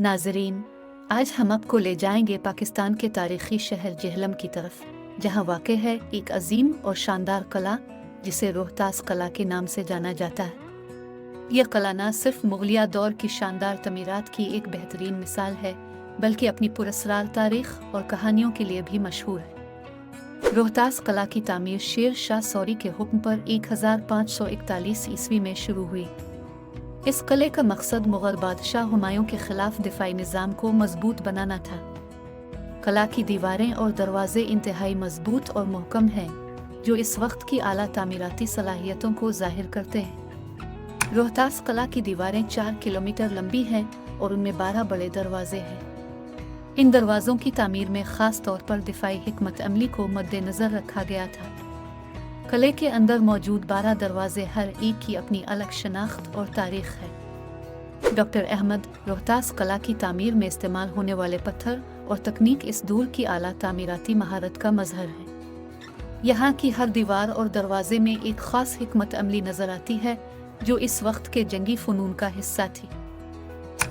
नाजरीन, आज हम आपको ले जाएंगे पाकिस्तान के तारीखी शहर जेहलम की तरफ, जहां वाक़ है एक अजीम और शानदार कला जिसे रोहतास कला के नाम से जाना जाता है। यह कला न सिर्फ मुगलिया दौर की शानदार तमीरात की एक बेहतरीन मिसाल है, बल्कि अपनी पुरस्रार तारीख और कहानियों के लिए भी मशहूर है। रोहतास कला की तामीर शेर शाह सौरी के हुक्म पर 1541 ईस्वी में शुरू हुई। इस किले का मकसद मुगल बादशाह हुमायूं के खिलाफ दिफाई निज़ाम को मजबूत बनाना था। किला की दीवारें और दरवाजे इंतहाई मजबूत और मुहकम हैं, जो इस वक्त की आला तामीराती सलाहियतों को जाहिर करते हैं। रोहतास किला की दीवारें 4 किलोमीटर लंबी हैं और उनमें 12 बड़े दरवाजे हैं। इन दरवाज़ों की तामीर में ख़ास तौर पर दिफाई हिकमत अमली को मद्देनज़र रखा गया था। किले के अंदर मौजूद 12 दरवाजे हर एक की अपनी अलग शनाख्त और तारीख है। डॉक्टर अहमद रोहतास किला की तामीर में इस्तेमाल होने वाले पत्थर और तकनीक इस दौर की आला तामीराती महारत का मजहर है। यहाँ की हर दीवार और दरवाजे में एक ख़ास हिकमत अमली नज़र आती है, जो इस वक्त के जंगी फ़नून का हिस्सा थी।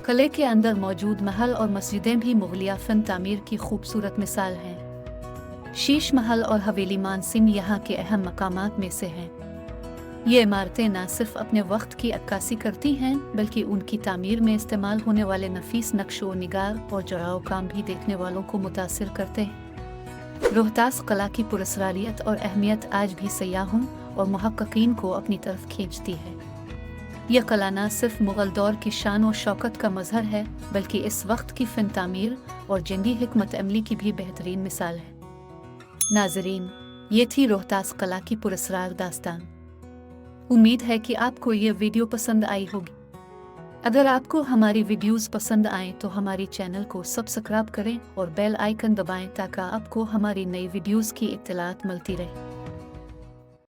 किले के अंदर मौजूद महल और मस्जिदें भी मुगलिया फ़न तामीर की खूबसूरत मिसाल हैं। शीश महल और हवेली मानसिंह यहाँ के अहम मकामात में से हैं। ये इमारतें न सिर्फ अपने वक्त की अक्कासी करती हैं, बल्कि उनकी तामीर में इस्तेमाल होने वाले नफीस नक्शो निगार और जुड़ाव काम भी देखने वालों को मुतासिर करते हैं। रोहतास किला की पुरस्रारियत और अहमियत आज भी सयाहों और मुहक्किकीन को अपनी तरफ खींचती है। यह किला न सिर्फ मुगल दौर की शान और शौकत का मजहर है, बल्कि इस वक्त की फ़न तामीर और जंगी हिकमत अमली की भी बेहतरीन मिसाल है। नाजरीन, ये थी रोहतास किला की पुरस्रार दास्तान। उम्मीद है कि आपको ये वीडियो पसंद आई होगी। अगर आपको हमारी वीडियोस पसंद आएं तो हमारी चैनल को सब्सक्राइब करें और बेल आइकन दबाएं ताकि आपको हमारी नई वीडियोस की इत्तलात मिलती रहे।